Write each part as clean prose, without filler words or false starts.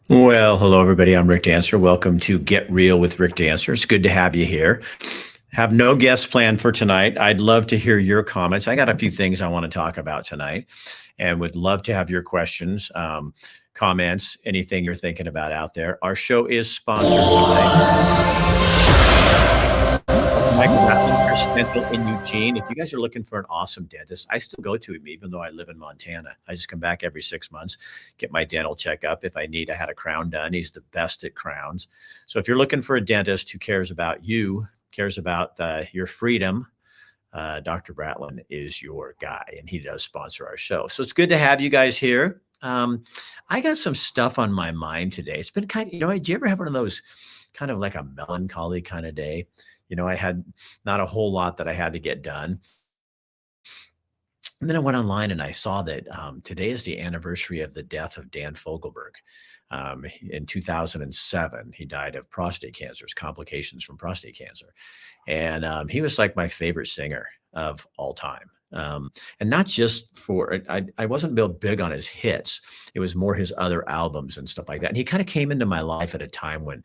Well, hello, everybody. I'm Rick Dancer. Welcome to Get Real with Rick Dancer. It's good to have you here. Have no guest planned for tonight. I'd love to hear your comments. I got a few things I want to talk about tonight and would love to have your questions, comments, anything you're thinking about out there. Our show is sponsored by Michael Ratlinger Dental in Eugene. If you guys are looking for an awesome dentist, I still go to him even though I live in Montana. I just come back every 6 months, get my dental checkup. If I had a crown done, he's the best at crowns. So if you're looking for a dentist who cares about you, cares about your freedom, Dr. Bratlin is your guy, and he does sponsor our show. So it's good to have you guys here. I got some stuff on my mind today. It's been kind of, do you ever have one of those kind of like a melancholy kind of day? I had not a whole lot that I had to get done. And then I went online and I saw that today is the anniversary of the death of Dan Fogelberg. In 2007, he died of prostate cancers, complications from prostate cancer. And he was like my favorite singer of all time. And not just for, I wasn't real big on his hits. It was more his other albums and stuff like that. And he kind of came into my life at a time when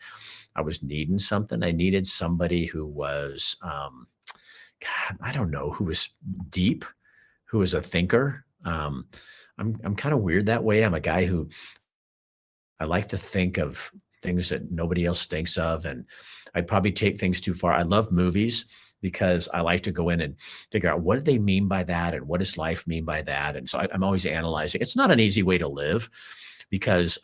I was needing something. I needed somebody who was, God, I don't know, who was deep, who was a thinker. I'm kind of weird that way. I'm a guy who I like to think of things that nobody else thinks of, and I'd probably take things too far. I love movies because I like to go in and figure out what do they mean by that, and what does life mean by that. And so I'm always analyzing. It's not an easy way to live because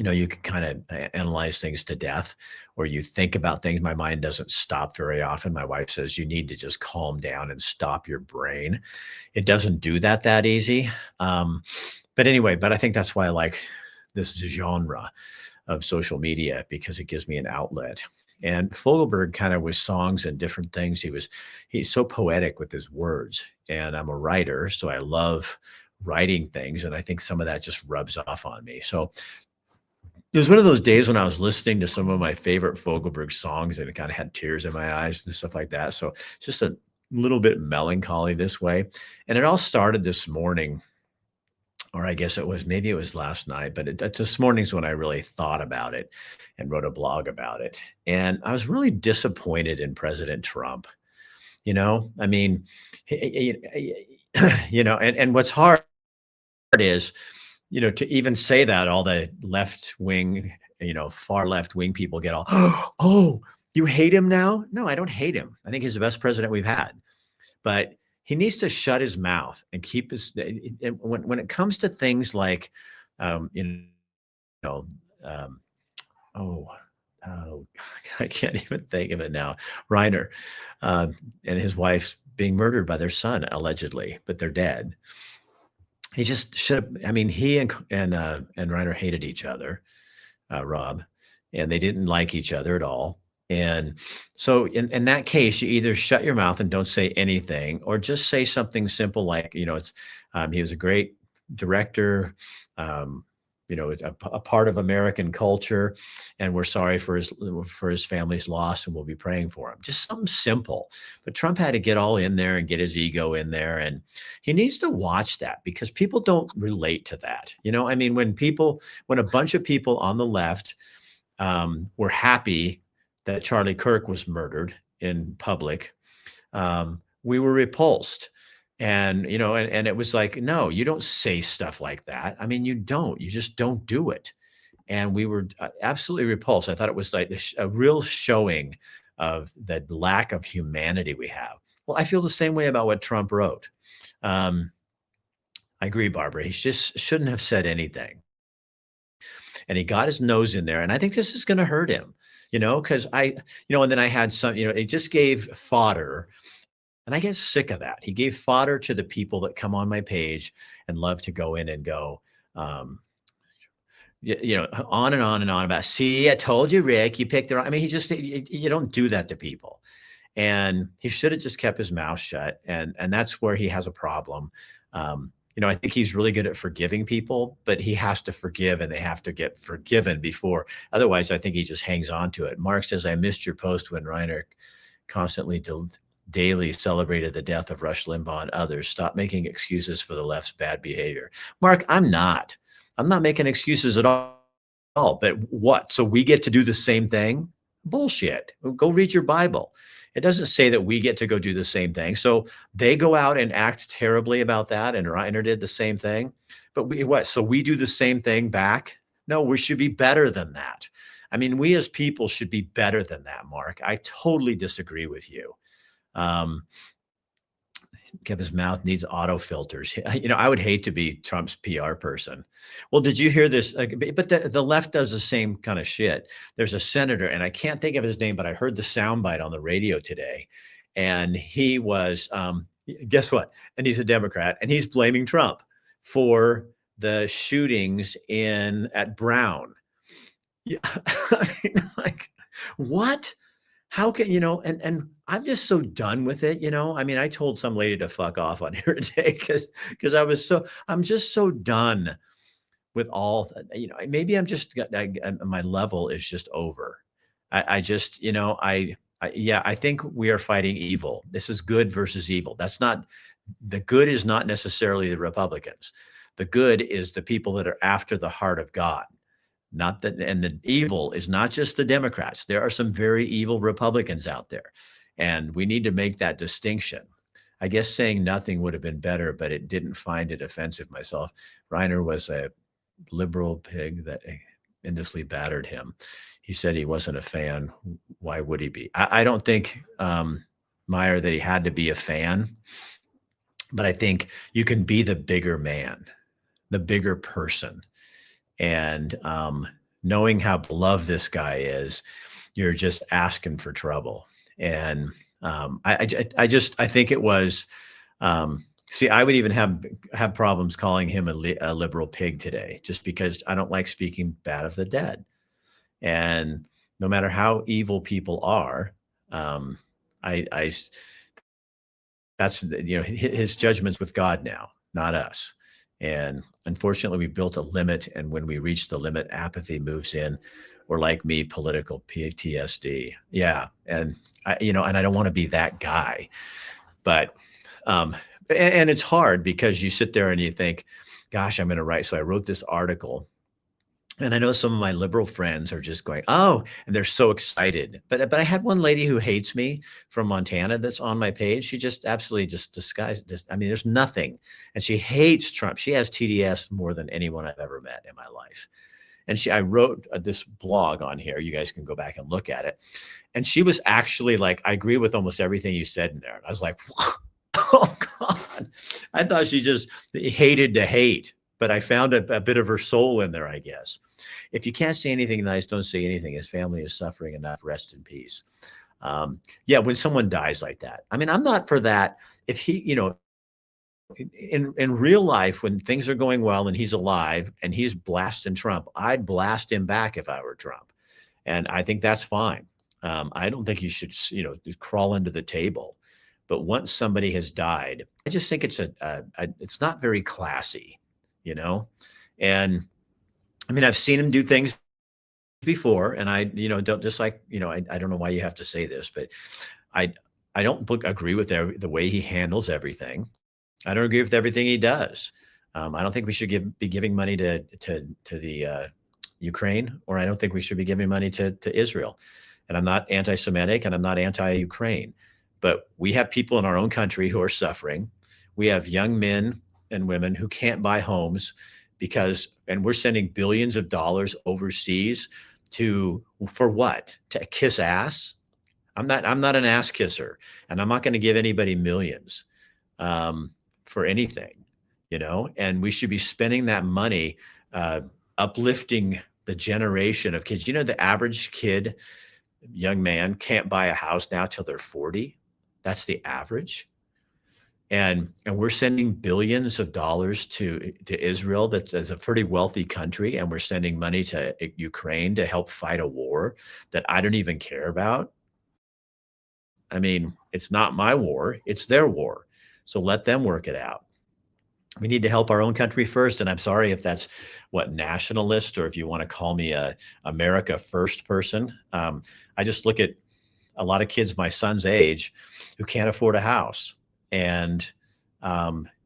you can kind of analyze things to death, or you think about things. My mind doesn't stop very often. My wife says you need to just calm down and stop your brain. It doesn't do that easy. But anyway, but I think that's why I like this genre of social media, because it gives me an outlet. And Fogelberg kind of with songs and different things, he's so poetic with his words. And I'm a writer, so I love writing things. And I think some of that just rubs off on me. So it was one of those days when I was listening to some of my favorite Fogelberg songs and it kind of had tears in my eyes and stuff like that. So just a little bit melancholy this way. And it all started this morning, or I guess maybe it was last night, but this morning's when I really thought about it and wrote a blog about it. And I was really disappointed in President Trump. I mean, and what's hard is, to even say that, all the left wing, far left wing people get all, oh, you hate him now? No, I don't hate him. I think he's the best president we've had. But he needs to shut his mouth and keep his, when it comes to things like, oh, I can't even think of it now. Reiner and his wife being murdered by their son, allegedly, but they're dead. He just should have, he and Reiner hated each other, Rob, and they didn't like each other at all. And so in that case, you either shut your mouth and don't say anything, or just say something simple like, he was a great director, it's a part of American culture, and we're sorry for his family's loss, and we'll be praying for him. Just something simple. But Trump had to get all in there and get his ego in there, and he needs to watch that because people don't relate to that. When a bunch of people on the left were happy that Charlie Kirk was murdered in public, we were repulsed. And, and it was like, no, you don't say stuff like that. You just don't do it. And we were absolutely repulsed. I thought it was like a real showing of the lack of humanity we have. Well, I feel the same way about what Trump wrote. I agree, Barbara. He just shouldn't have said anything. And he got his nose in there. And I think this is going to hurt him, because and then I had some, it just gave fodder. And I get sick of that. He gave fodder to the people that come on my page and love to go in and go, on and on and on about, see, I told you, Rick, you picked the wrong. You don't do that to people. And he should have just kept his mouth shut. And that's where he has a problem. I think he's really good at forgiving people, but he has to forgive and they have to get forgiven before. Otherwise, I think he just hangs on to it. Mark says, I missed your post when Reiner constantly daily celebrated the death of Rush Limbaugh and others. Stop making excuses for the left's bad behavior. Mark, I'm not making excuses at all. all. But what? So we get to do the same thing? Bullshit. Go read your Bible. It doesn't say that we get to go do the same thing. So they go out and act terribly about that. And Reiner did the same thing. But we what? So we do the same thing back? No, we should be better than that. I mean, we as people should be better than that, Mark. I totally disagree with you. Um, Kevin's mouth needs auto filters. I would hate to be Trump's PR person. Well, did you hear this? But the left does the same kind of shit. There's a senator, and I can't think of his name, but I heard the soundbite on the radio today, and he was, guess what? And he's a Democrat, and he's blaming Trump for the shootings at Brown. Yeah, I mean, like, what? How can and I'm just so done with it. I mean, I told some lady to fuck off on here today because I'm just so done with all. Maybe I'm just my level is just over. I just yeah, I think we are fighting evil. This is good versus evil. That's not the good is not necessarily the Republicans. The good is the people that are after the heart of God. Not that, and the evil is not just the Democrats. There are some very evil Republicans out there, and we need to make that distinction. I guess saying nothing would have been better, but it didn't find it offensive myself. Reiner was a liberal pig that endlessly battered him. He said he wasn't a fan. Why would he be? I don't think, Meyer, that he had to be a fan, but I think you can be the bigger man, the bigger person. And knowing how beloved this guy is, you're just asking for trouble. And I think it was. I would even have problems calling him a liberal pig today, just because I don't like speaking bad of the dead. And no matter how evil people are, that's his judgment's with God now, not us. And unfortunately, we built a limit. And when we reach the limit, apathy moves in, or like me, political PTSD. Yeah. And I don't want to be that guy, but, and it's hard because you sit there and you think, gosh, I'm going to write. So I wrote this article. And I know some of my liberal friends are just going, oh, and they're so excited. But I had one lady who hates me from Montana that's on my page. She just absolutely just disguised. I mean, there's nothing. And she hates Trump. She has TDS more than anyone I've ever met in my life. And I wrote this blog on here. You guys can go back and look at it. And she was actually like, I agree with almost everything you said in there. And I was like, oh, God. I thought she just hated to hate. But I found a bit of her soul in there, I guess. If you can't say anything nice, don't say anything. His family is suffering enough. Rest in peace. Yeah, when someone dies like that, I mean, I'm not for that. If he, in real life, when things are going well and he's alive and he's blasting Trump, I'd blast him back if I were Trump. And I think that's fine. I don't think he should, crawl under the table. But once somebody has died, I just think it's it's not very classy. And I mean, I've seen him do things before, and I don't just like, I don't know why you have to say this, but I don't agree with the way he handles everything. I don't agree with everything he does. I don't think we should be giving money to the Ukraine, or I don't think we should be giving money to Israel. And I'm not anti-Semitic and I'm not anti-Ukraine, but we have people in our own country who are suffering. We have young men and women who can't buy homes and we're sending billions of dollars overseas for what? To kiss ass? I'm not an ass kisser, and I'm not going to give anybody millions for anything, and we should be spending that money uplifting the generation of kids. The average kid, young man, can't buy a house now till they're 40. That's the average. And we're sending billions of dollars to Israel, that's a pretty wealthy country, and we're sending money to Ukraine to help fight a war that I don't even care about. I mean, it's not my war, it's their war. So let them work it out. We need to help our own country first. And I'm sorry if that's nationalist, or if you want to call me a America first person. I just look at a lot of kids my son's age who can't afford a house. And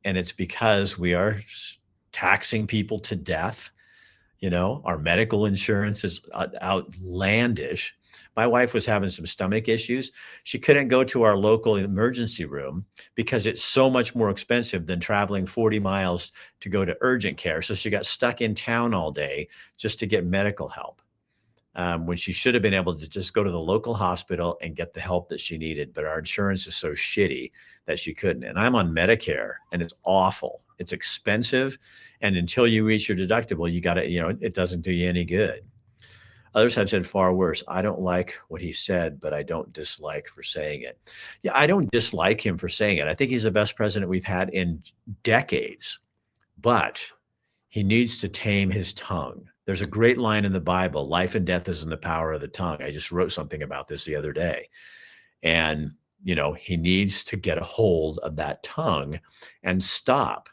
it's because we are taxing people to death. Our medical insurance is outlandish. My wife was having some stomach issues. She couldn't go to our local emergency room because it's so much more expensive than traveling 40 miles to go to urgent care. So she got stuck in town all day just to get medical help, when she should have been able to just go to the local hospital and get the help that she needed. But our insurance is so shitty that she couldn't. And I'm on Medicare, and it's awful. It's expensive. And until you reach your deductible, you got to, it doesn't do you any good. Others have said far worse. I don't like what he said, but I don't dislike for saying it. Yeah, I don't dislike him for saying it. I think he's the best president we've had in decades, but he needs to tame his tongue. There's a great line in the Bible, life and death is in the power of the tongue. I just wrote something about this the other day. And, he needs to get a hold of that tongue and stop.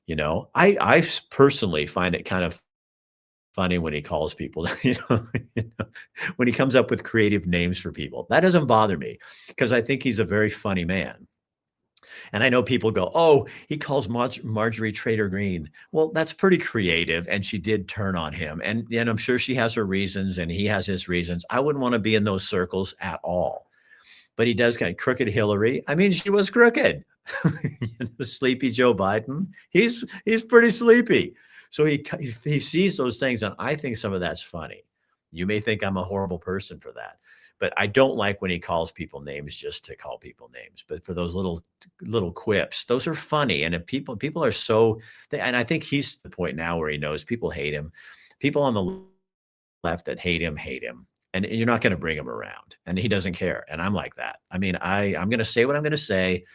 I personally find it kind of funny when he calls people, when he comes up with creative names for people. That doesn't bother me because I think he's a very funny man. And I know people go, oh, he calls Marjorie Trader Green. Well, that's pretty creative. And she did turn on him. And I'm sure she has her reasons and he has his reasons. I wouldn't want to be in those circles at all. But he does kind of crooked Hillary. I mean, she was crooked. Sleepy Joe Biden. He's pretty sleepy. So he sees those things. And I think some of that's funny. You may think I'm a horrible person for that. But I don't like when he calls people names just to call people names. But for those little quips, those are funny. And if people are so, and I think he's at the point now where he knows people hate him. People on the left that hate him. And you're not going to bring him around. And he doesn't care. And I'm like that. I mean, I'm going to say what I'm going to say.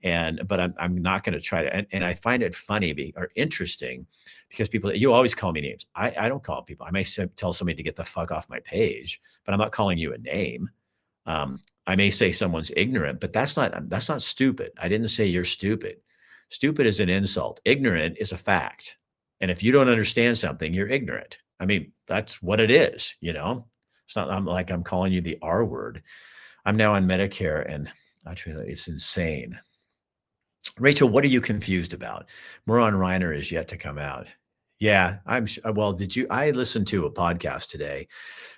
But I'm not going to try to, and I find it funny or interesting because you always call me names. I don't call people. I may tell somebody to get the fuck off my page, but I'm not calling you a name. I may say someone's ignorant, but that's not stupid. I didn't say you're stupid. Stupid is an insult. Ignorant is a fact. And if you don't understand something, you're ignorant. I mean, that's what it is. It's not like I'm calling you the R word. I'm now on Medicare, and actually, it's insane. Rachel, what are you confused about? More on Reiner is yet to come out. Yeah, well, I listened to a podcast today,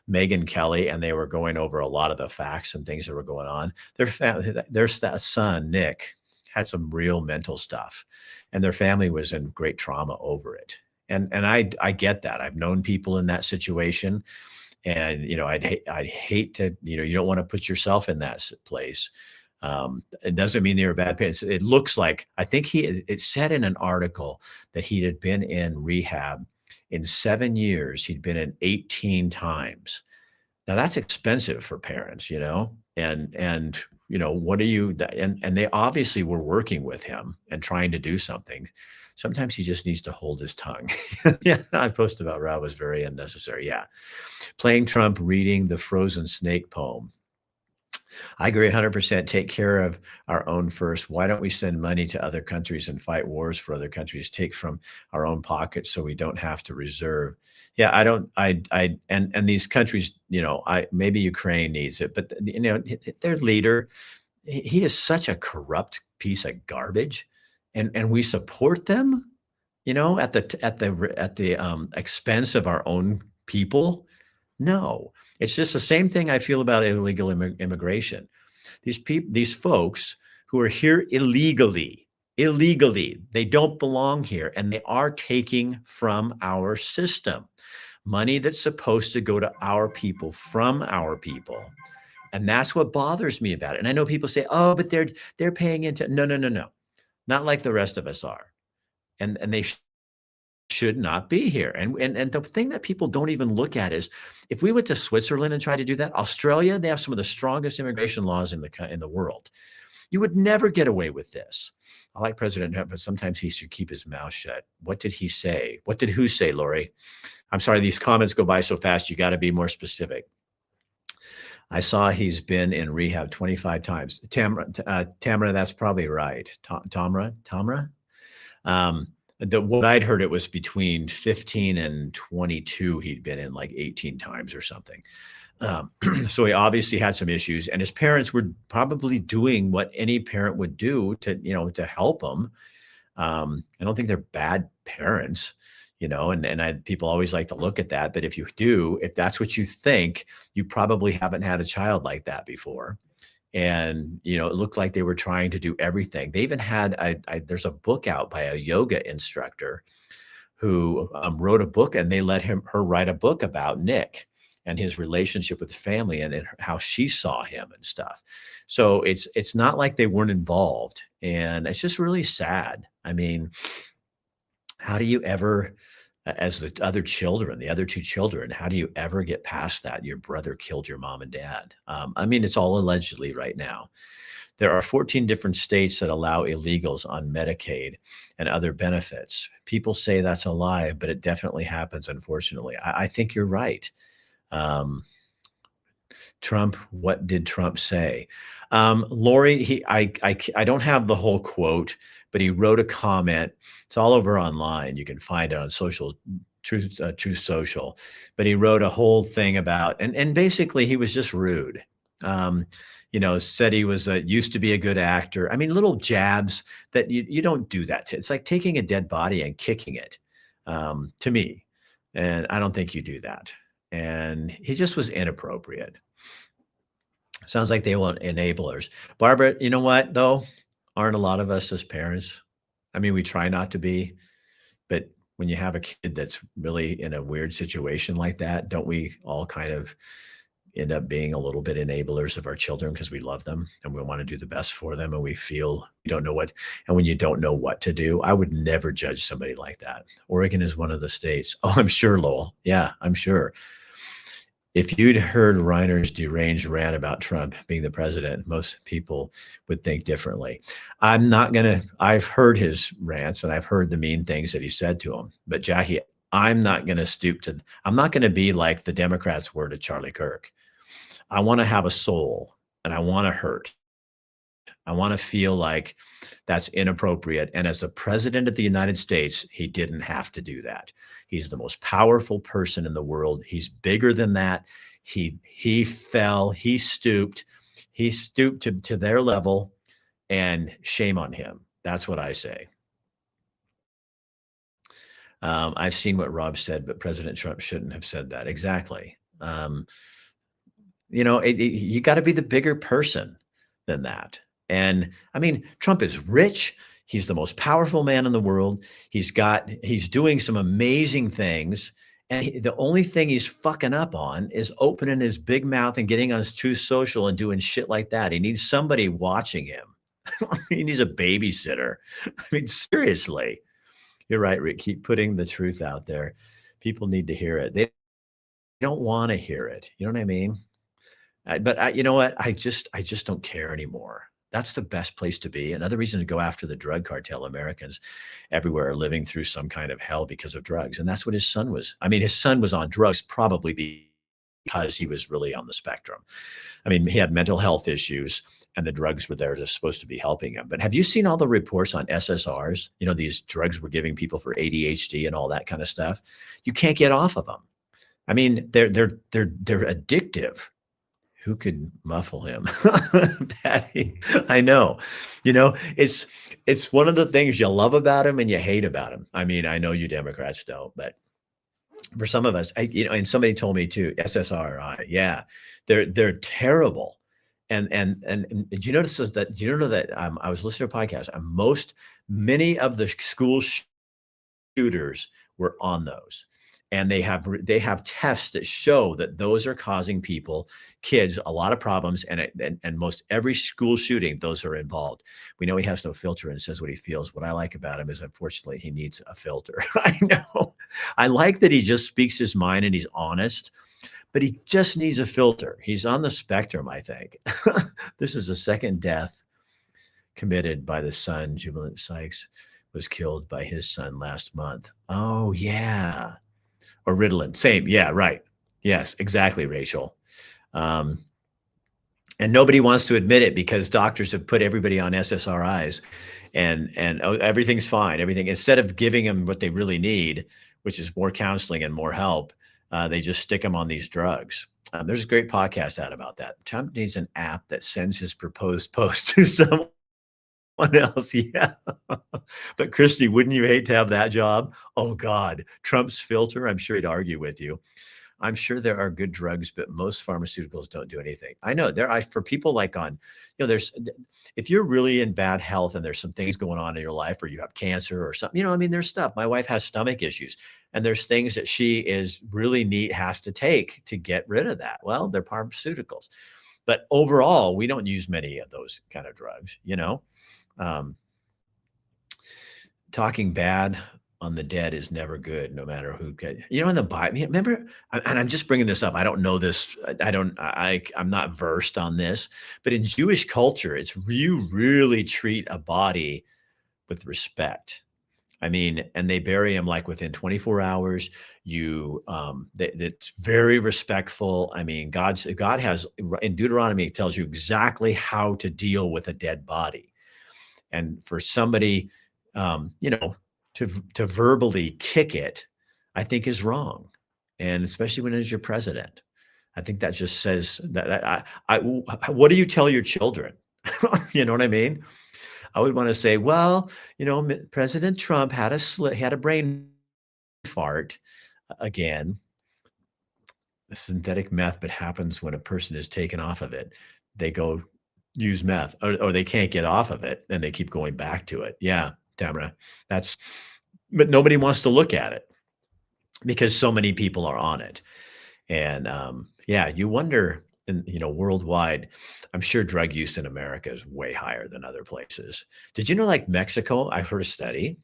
Megyn Kelly, and they were going over a lot of the facts and things that were going on. Their son, Nick, had some real mental stuff, and their family was in great trauma over it. And I get that. I've known people in that situation, and, I'd hate to, you don't want to put yourself in that place. It doesn't mean they're bad parents. It looks like, I think it said in an article that he had been in rehab in 7 years. He'd been in 18 times. Now that's expensive for parents, and what are you, and they obviously were working with him and trying to do something. Sometimes he just needs to hold his tongue. Yeah, I posted about Rob was very unnecessary. Yeah. Playing Trump, reading the Frozen Snake poem. I agree 100%. Take care of our own first. Why don't we send money to other countries and fight wars for other countries? Take from our own pockets so we don't have to reserve. Yeah, and these countries, maybe Ukraine needs it, but their leader, he is such a corrupt piece of garbage, and we support them, at the expense of our own people. No, it's just the same thing I feel about illegal immigration. These folks who are here illegally, they don't belong here, and they are taking from our system money that's supposed to go to our people from our people. And that's what bothers me about it. And I know people say, oh, but they're paying into, no, not like the rest of us are. And they should not be here. And the thing that people don't even look at is, if we went to Switzerland and tried to do that, Australia, they have some of the strongest immigration laws in the world. You would never get away with this. I like President Trump, but sometimes he should keep his mouth shut. What did he say? What did who say, Lori? I'm sorry, these comments go by so fast. You got to be more specific. I saw he's been in rehab 25 times. Tamara, that's probably right. Tamra? What I'd heard, it was between 15 and 22. He'd been in like 18 times or something. So he obviously had some issues, and his parents were probably doing what any parent would do to help him. I don't think they're bad parents. and people always like to look at that. But if that's what you think, you probably haven't had a child like that before. And, it looked like they were trying to do everything. They even had, there's a book out by a yoga instructor who wrote a book, and they let her write a book about Nick and his relationship with family and how she saw him and stuff. So it's not like they weren't involved, and it's just really sad. I mean, how do you ever, as the other two children, how do you ever get past that? Your brother killed your mom and dad. I mean, it's all allegedly right now. There are 14 different states that allow illegals on Medicaid and other benefits. People say that's a lie, but it definitely happens, unfortunately. I think you're right. Um, Trump, what did Trump say? Lori, I don't have the whole quote, but he wrote a comment. It's all over online. You can find it on Truth Social. But he wrote a whole thing about, and basically he was just rude. Said he was used to be a good actor. I mean, little jabs that you don't do that to. It's like taking a dead body and kicking it, to me. And I don't think you do that. And he just was inappropriate. Sounds like they want enablers. Barbara, you know what, though? Aren't a lot of us as parents? I mean, we try not to be, but when you have a kid that's really in a weird situation like that, don't we all kind of end up being a little bit enablers of our children because we love them and we want to do the best for them, and we feel we don't know what, and when you don't know what to do, I would never judge somebody like that. Oregon is one of the states. Oh, I'm sure, Lowell. Yeah, I'm sure. If you'd heard Reiner's deranged rant about Trump being the president, most people would think differently. I've heard his rants and I've heard the mean things that he said to him. But Jackie, I'm not going to be like the Democrats were to Charlie Kirk. I want to have a soul and I want to hurt. I want to feel like that's inappropriate. And as the president of the United States, he didn't have to do that. He's the most powerful person in the world. He's bigger than that. He fell, he stooped to their level, and shame on him. That's what I say. I've seen what Rob said, but President Trump shouldn't have said that. Exactly. You got to be the bigger person than that. And I mean, Trump is rich. He's the most powerful man in the world. He's doing some amazing things. And the only thing he's fucking up on is opening his big mouth and getting on his Truth Social and doing shit like that. He needs somebody watching him. He needs a babysitter. I mean, seriously. You're right, Rick. Keep putting the truth out there. People need to hear it. They don't want to hear it. You know what I mean? But you know what? I just don't care anymore. That's the best place to be. Another reason to go after the drug cartel. Americans everywhere are living through some kind of hell because of drugs. And that's what his son was. I mean, his son was on drugs probably because he was really on the spectrum. I mean, he had mental health issues and the drugs were there to supposed to be helping him. But have you seen all the reports on SSRs? These drugs we're giving people for ADHD and all that kind of stuff. You can't get off of them. I mean, they're addictive. Who could muffle him? Patty, I know. It's one of the things you love about him and you hate about him. I mean, I know you Democrats don't, but for some of us, and somebody told me too, SSRI, yeah, they're terrible. And do you notice that? Do you know that I was listening to a podcast, and many of the school shooters were on those. And they have tests that show that those are causing kids, a lot of problems. And most every school shooting, those are involved. We know he has no filter and says what he feels. What I like about him is, unfortunately, he needs a filter. I know. I like that he just speaks his mind and he's honest, but he just needs a filter. He's on the spectrum, I think. This is the second death committed by the son. Jubilant Sykes was killed by his son last month. Oh, yeah. Or Ritalin, same. Yeah, right. Yes, exactly, Rachel. And nobody wants to admit it because doctors have put everybody on SSRIs and everything's fine. Everything, instead of giving them what they really need, which is more counseling and more help, they just stick them on these drugs. There's a great podcast out about that. Trump needs an app that sends his proposed post to someone What else? Yeah. But Christy, wouldn't you hate to have that job? Oh God, Trump's filter, I'm sure he'd argue with you. I'm sure there are good drugs, but most pharmaceuticals don't do anything. I know there I for people like there's if you're really in bad health and there's some things going on in your life or you have cancer or something, I mean, there's stuff. My wife has stomach issues and there's things that she is really neat has to take to get rid of that. Well, they're pharmaceuticals. But overall, we don't use many of those kind of drugs. Um, Talking bad on the dead is never good, no matter who in the Bible, remember, and I'm just bringing this up. I don't know this. I'm not versed on this, but in Jewish culture, you really treat a body with respect. I mean, and they bury him like within 24 hours. It's very respectful. I mean, God has in Deuteronomy, it tells you exactly how to deal with a dead body. And for somebody, to verbally kick it, I think is wrong. And especially when it's your president, I think that just says what do you tell your children? You know what I mean? I would want to say, well, President Trump had a brain fart again. Synthetic meth, but happens when a person is taken off of it. They go use meth or they can't get off of it and they keep going back to it. Yeah, Tamara, but nobody wants to look at it because so many people are on it. And yeah, you wonder, worldwide, I'm sure drug use in America is way higher than other places. Did you know, like Mexico, I've heard a study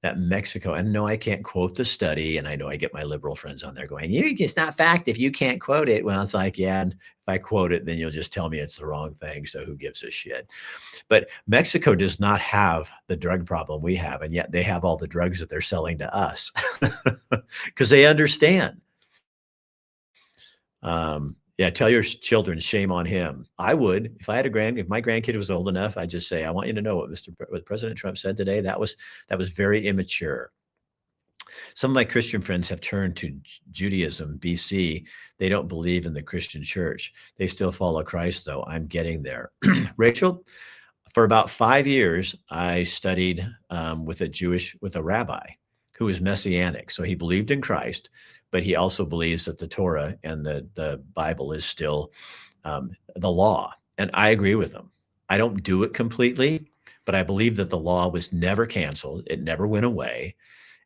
that Mexico, and no, I can't quote the study. And I know I get my liberal friends on there going, it's not fact if you can't quote it. Well, it's like, yeah, and if I quote it, then you'll just tell me it's the wrong thing. So who gives a shit? But Mexico does not have the drug problem we have. And yet they have all the drugs that they're selling to us because they understand. Yeah, tell your children, shame on him. I would, if my grandkid was old enough, I'd just say, I want you to know what President Trump said today. That was very immature. Some of my Christian friends have turned to Judaism, BC. They don't believe in the Christian church. They still follow Christ, though. I'm getting there. Rachel, for about 5 years, I studied with a rabbi who was messianic. So he believed in Christ, but he also believes that the Torah and the Bible is still the law. And I agree with him. I don't do it completely, but I believe that the law was never canceled. It never went away.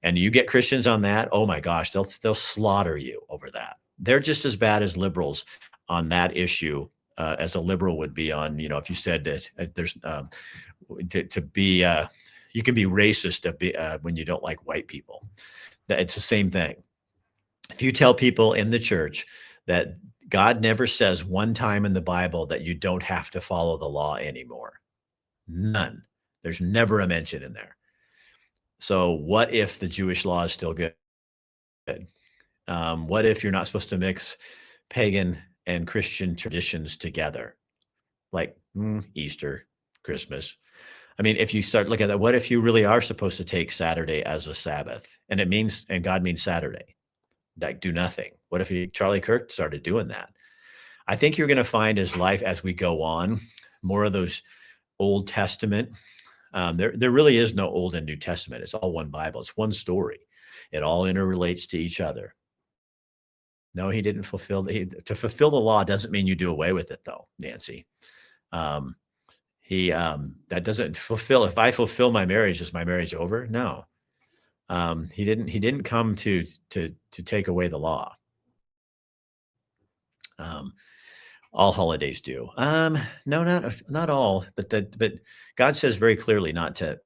And you get Christians on that, oh my gosh, they'll slaughter you over that. They're just as bad as liberals on that issue as a liberal would be on, if you said that there's to be, you can be racist when you don't like white people. It's the same thing. If you tell people in the church that God never says one time in the Bible that you don't have to follow the law anymore, none. There's never a mention in there. So what if the Jewish law is still good? What if you're not supposed to mix pagan and Christian traditions together? Like Easter, Christmas. I mean, if you start looking at that, what if you really are supposed to take Saturday as a Sabbath and God means Saturday, like do nothing? What if Charlie Kirk started doing that? I think you're going to find as we go on, more of those Old Testament. There really is no Old and New Testament. It's all one Bible. It's one story. It all interrelates to each other. No, he didn't to fulfill the law doesn't mean you do away with it, though, Nancy. That doesn't fulfill. If I fulfill my marriage, is my marriage over? No. He didn't come to take away the law. All holidays do. No, not all, but God says very clearly not to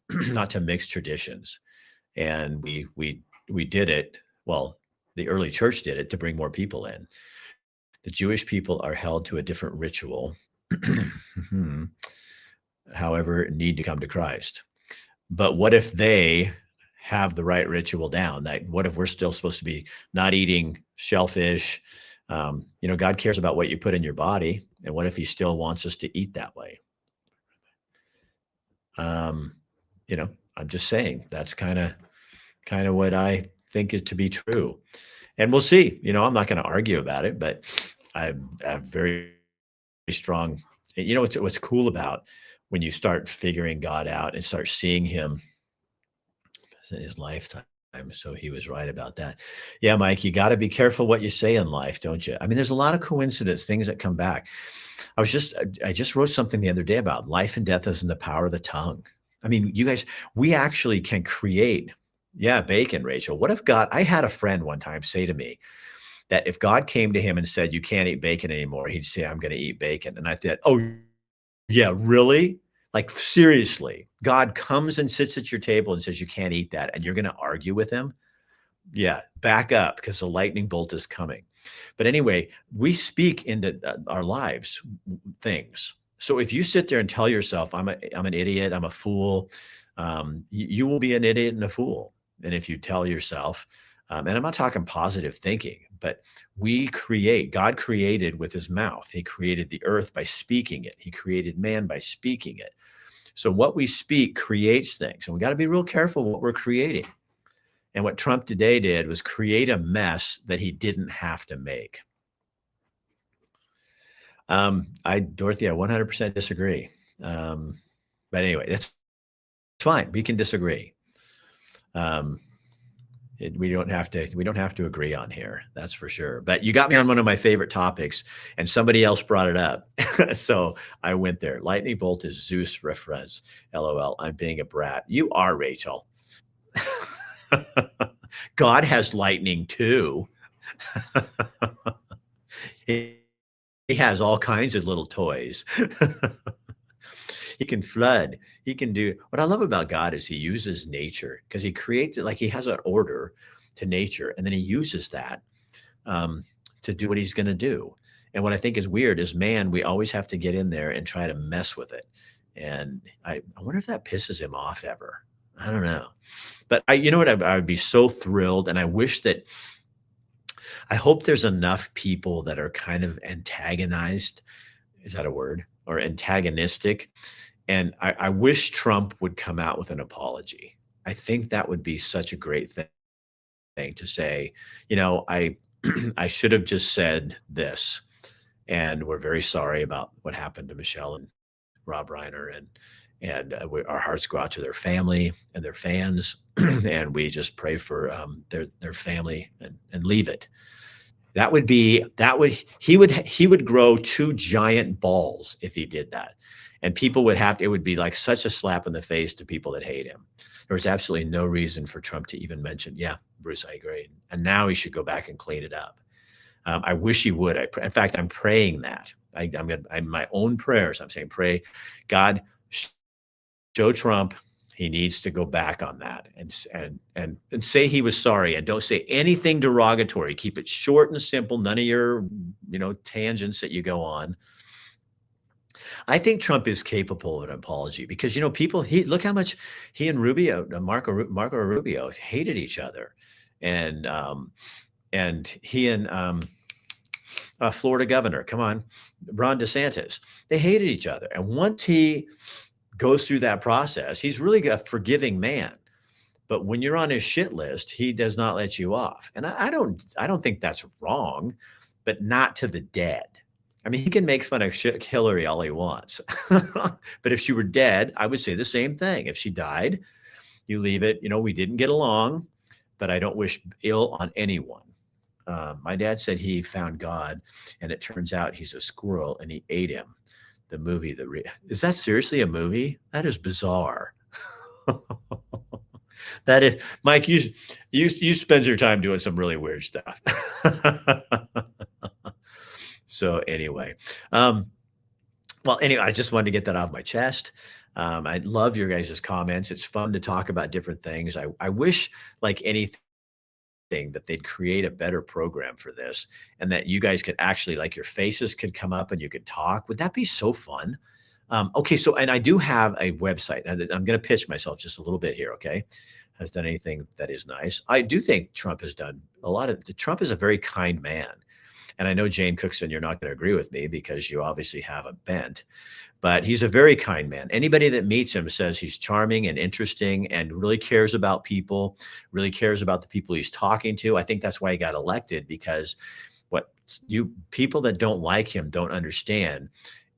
not to mix traditions. And we did it. Well, the early church did it to bring more people in. The Jewish people are held to a different ritual, however, need to come to Christ. But what if they have the right ritual down? What if we're still supposed to be not eating shellfish? God cares about what you put in your body. And what if he still wants us to eat that way? I'm just saying that's kind of what I think it to be true. And we'll see. I'm not going to argue about it, but I have very strong. What's cool about when you start figuring God out and start seeing him in his lifetime. So he was right about that. Yeah, Mike, you got to be careful what you say in life, don't you? I mean, there's a lot of coincidence, things that come back. I just wrote something the other day about life and death is in the power of the tongue. I mean, you guys, we actually can create. Yeah, bacon, Rachel. What if God, I had a friend one time say to me that if God came to him and said, you can't eat bacon anymore, he'd say, I'm going to eat bacon. And I thought, oh, yeah, really? Like, seriously, God comes and sits at your table and says, you can't eat that. And you're going to argue with him? Yeah, back up because the lightning bolt is coming. But anyway, we speak into our lives things. So if you sit there and tell yourself, I'm an idiot, I'm a fool, you will be an idiot and a fool. And if you tell yourself, and I'm not talking positive thinking, but God created with his mouth. He created the earth by speaking it. He created man by speaking it. So what we speak creates things. And we got to be real careful what we're creating. And what Trump today did was create a mess that he didn't have to make. Dorothy, I 100% disagree. But anyway, it's fine. We can disagree. We don't have to agree on here. That's for sure. But you got me on one of my favorite topics, and somebody else brought it up. So I went there. Lightning bolt is Zeus reference. LOL. I'm being a brat. You are, Rachel. God has lightning too. He has all kinds of little toys. He can flood. He can do what I love about God is he uses nature because he creates it like he has an order to nature. And then he uses that to do what he's going to do. And what I think is weird is, man, we always have to get in there and try to mess with it. And I wonder if that pisses him off ever. I don't know. But you know what? I would be so thrilled. And I hope there's enough people that are kind of antagonized. Is that a word? Or antagonistic. And I wish Trump would come out with an apology. I think that would be such a great thing to say, I should have just said this. And we're very sorry about what happened to Michelle and Rob Reiner. And our hearts go out to their family and their fans. And we just pray for their family and leave it. He would grow 2 giant balls if he did that. And people it would be like such a slap in the face to people that hate him. There was absolutely no reason for Trump to even mention, yeah, Bruce, I agree. And now he should go back and clean it up. I wish he would. In fact, I'm praying that. I'm my own prayers. I'm saying, pray, God, show Trump he needs to go back on that and say he was sorry, and don't say anything derogatory. Keep it short and simple. None of your, tangents that you go on. I think Trump is capable of an apology because, people, look how much he and Marco Rubio hated each other. And he and Florida governor, come on, Ron DeSantis, they hated each other. And once he goes through that process, he's really a forgiving man. But when you're on his shit list, he does not let you off. And I don't think that's wrong, but not to the dead. I mean, he can make fun of Hillary all he wants. But if she were dead, I would say the same thing. If she died, you leave it. We didn't get along, but I don't wish ill on anyone. My dad said he found God, and it turns out he's a squirrel, and he ate him. The movie, is that seriously a movie? That is bizarre. That is, Mike, you spend your time doing some really weird stuff. So anyway, I just wanted to get that off my chest. I love your guys' comments. It's fun to talk about different things. I wish, like anything, that they'd create a better program for this, and that you guys could actually, like, your faces could come up and you could talk. Would that be so fun? Okay. So, and I do have a website, and I'm going to pitch myself just a little bit here. Okay. Has done anything that is nice. I do think Trump has done Trump is a very kind man. And I know, Jane Cookson, you're not going to agree with me because you obviously have a bent, but he's a very kind man. Anybody that meets him says he's charming and interesting and really cares about people, really cares about the people he's talking to. I think that's why he got elected, because people that don't like him don't understand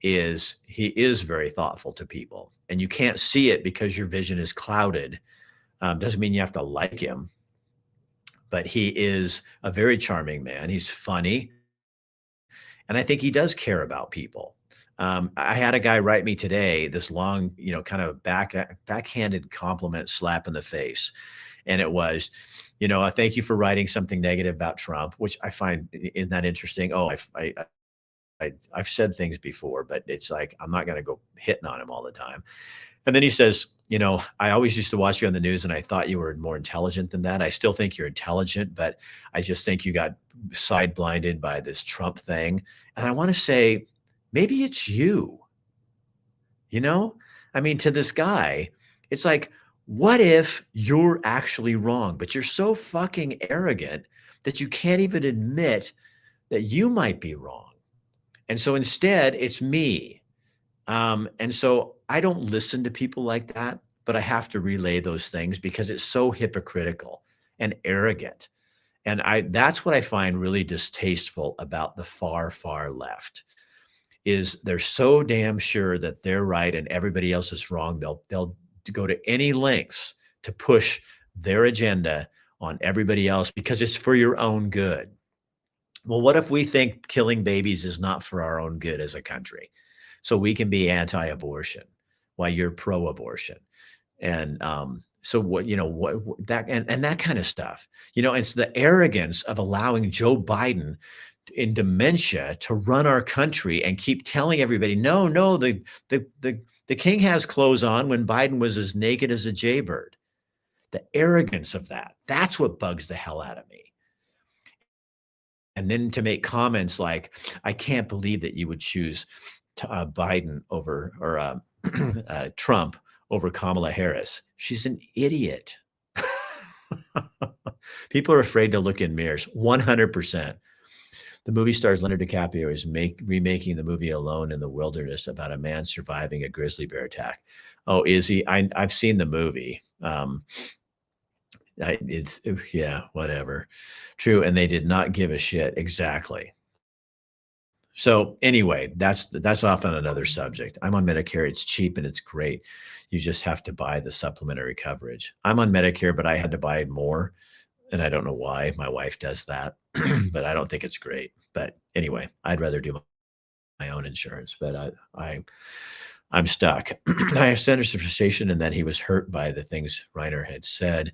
is he is very thoughtful to people, and you can't see it because your vision is clouded. Doesn't mean you have to like him, but he is a very charming man. He's funny, and I think he does care about people. I had a guy write me today this long, kind of backhanded compliment slap in the face, and it was, thank you for writing something negative about Trump, which I find isn't that interesting. Oh, I've said things before, but it's like I'm not going to go hitting on him all the time. And then he says, I always used to watch you on the news and I thought you were more intelligent than that. I still think you're intelligent, but I just think you got side blinded by this Trump thing. And I want to say, maybe it's you, you know? I mean, to this guy, it's like, what if you're actually wrong, but you're so fucking arrogant that you can't even admit that you might be wrong? And so instead, it's me. And so I don't listen to people like that, but I have to relay those things because it's so hypocritical and arrogant. And that's what I find really distasteful about the far, far left is they're so damn sure that they're right and everybody else is wrong. They'll go to any lengths to push their agenda on everybody else because it's for your own good. Well, what if we think killing babies is not for our own good as a country? So we can be anti-abortion while you're pro-abortion. And so that and that kind of stuff, it's the arrogance of allowing Joe Biden in dementia to run our country and keep telling everybody, no, the king has clothes on when Biden was as naked as a jaybird. The arrogance of that's what bugs the hell out of me. And then to make comments like, I can't believe that you would choose Biden over or Trump over Kamala Harris. She's an idiot. People are afraid to look in mirrors. 100%. The movie stars Leonardo DiCaprio is remaking the movie Alone in the Wilderness about a man surviving a grizzly bear attack. Oh, is he? I've seen the movie. Whatever. True. And they did not give a shit. Exactly. So anyway, that's off on another subject. I'm on Medicare. It's cheap and it's great. You just have to buy the supplementary coverage. I'm on Medicare, but I had to buy more. And I don't know why. My wife does that, but I don't think it's great. But anyway, I'd rather do my own insurance, but I'm stuck. I asked Anderson for station and that he was hurt by the things Reiner had said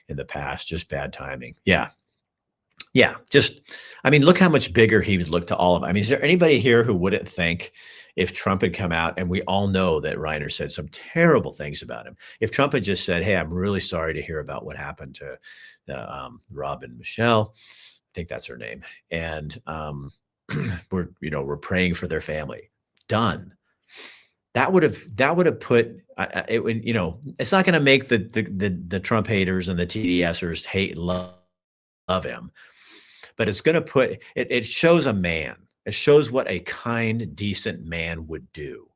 in the past, just bad timing. Yeah. Look how much bigger he would look to all of them. Is there anybody here who wouldn't think if Trump had come out, and we all know that Reiner said some terrible things about him, if Trump had just said, hey, I'm really sorry to hear about what happened to Rob and Michelle, I think that's her name, and we're praying for their family. Done. That would have put it would, it's not going to make the Trump haters and the TDSers hate and love him, but it's going to put it shows a man. It shows what a kind, decent man would do.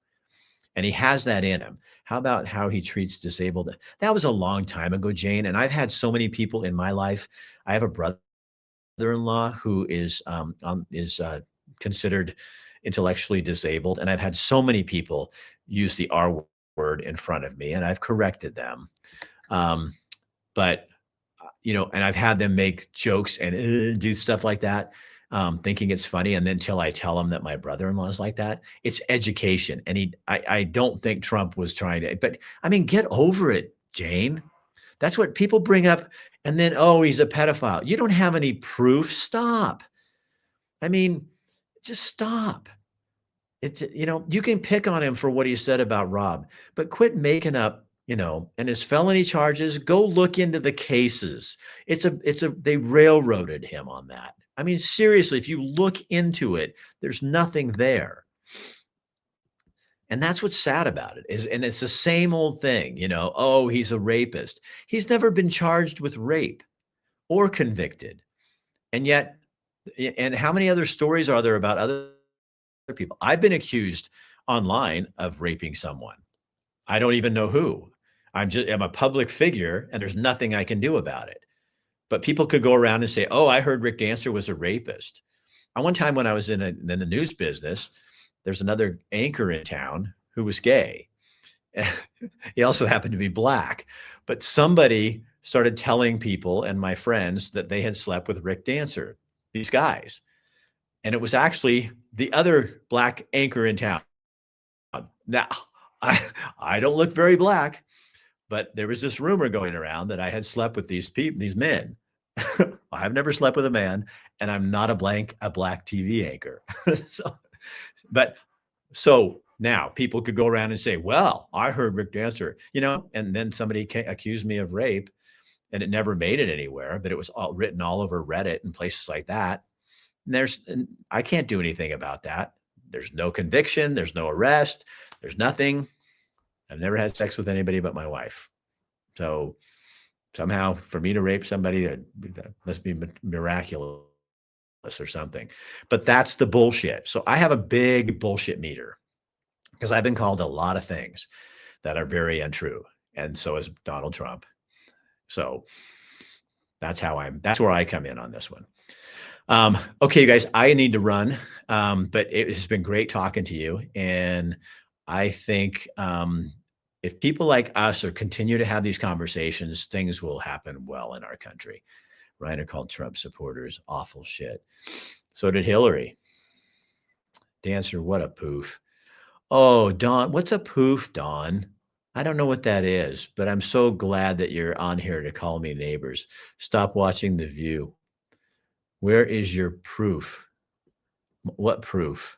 And he has that in him. How about how he treats disabled? That was a long time ago, Jane. And I've had so many people in my life. I have a brother-in-law who is considered intellectually disabled. And I've had so many people use the R word in front of me, and I've corrected them. But and I've had them make jokes and do stuff like that, thinking it's funny. And then till I tell them that my brother-in-law is like that, it's education. And I don't think Trump was trying to, but get over it, Jane. That's what people bring up. And then, oh, he's a pedophile. You don't have any proof. Stop. Just stop. It's, you can pick on him for what he said about Rob, but quit making up, and his felony charges. Go look into the cases. They railroaded him on that. Seriously, if you look into it, there's nothing there. And that's what's sad about it and it's the same old thing, oh, he's a rapist. He's never been charged with rape or convicted. And yet, and how many other stories are there about other people? I've been accused online of raping someone. I don't even know who. I'm a public figure and there's nothing I can do about it. But people could go around and say, oh, I heard Rick Dancer was a rapist. One time when I was in the news business, there's another anchor in town who was gay. He also happened to be black, but somebody started telling people and my friends that they had slept with Rick Dancer, these guys. And it was actually the other black anchor in town. Now, I, I don't look very black, but there was this rumor going around that I had slept with these people, these men. I've never slept with a man, and I'm not a black TV anchor. so, but so now people could go around and say, well, I heard Rick Dancer, and then somebody accused me of rape, and it never made it anywhere, but it was all written all over Reddit and places like that. And I can't do anything about that. There's no conviction. There's no arrest. There's nothing. I've never had sex with anybody but my wife. So somehow for me to rape somebody, that must be miraculous or something. But that's the bullshit. So I have a big bullshit meter because I've been called a lot of things that are very untrue. And so is Donald Trump. So that's where I come in on this one. Okay, you guys, I need to run, but it has been great talking to you. And I think if people like us continue to have these conversations, things will happen well in our country. Reiner called Trump supporters awful shit. So did Hillary. Dancer, what a poof. Oh, Dawn, what's a poof, Dawn? I don't know what that is, but I'm so glad that you're on here to call me neighbors. Stop watching The View. Where is your proof? What proof?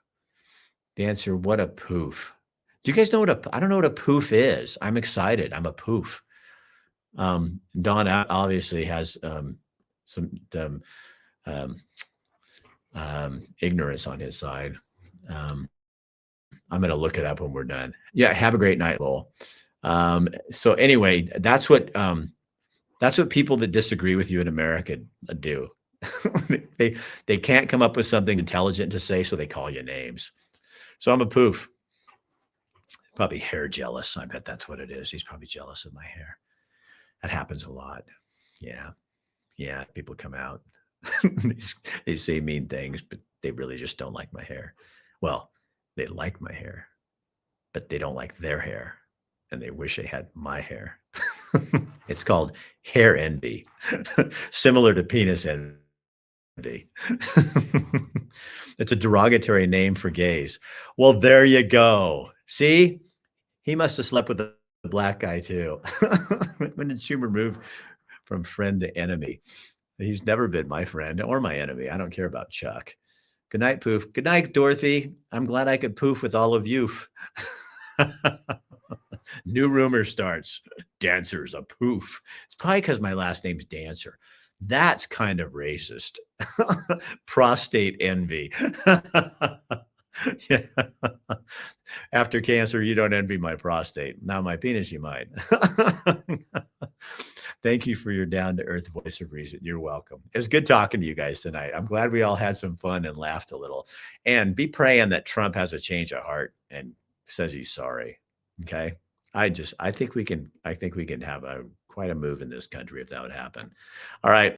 Dancer, what a poof. Do you guys know I don't know what a poof is. I'm excited. I'm a poof. Don obviously has some ignorance on his side. I'm going to look it up when we're done. Yeah. Have a great night, Lowell. So anyway, that's what people that disagree with you in America do. they can't come up with something intelligent to say, so they call you names. So I'm a poof. Probably hair jealous. I bet that's what it is. He's probably jealous of my hair. That happens a lot. Yeah. People come out. They say mean things, but they really just don't like my hair. Well, they like my hair, but they don't like their hair, and they wish they had my hair. It's called hair envy, similar to penis envy. It's a derogatory name for gays. Well, there you go. See, he must have slept with a black guy too. When did Schumer move from friend to enemy? He's never been my friend or my enemy. I don't care about Chuck. Good night, poof. Good night, Dorothy. I'm glad I could poof with all of you. New rumor starts. Dancer's a poof. It's probably because my last name's Dancer. That's kind of racist. Prostate envy. Yeah. After cancer, you don't envy my prostate. Now my penis, you might. Thank you for your down-to-earth voice of reason. You're welcome. It's good talking to you guys tonight. I'm glad we all had some fun and laughed a little. And be praying that Trump has a change of heart and says he's sorry. Okay. I think we can have quite a move in this country if that would happen. All right.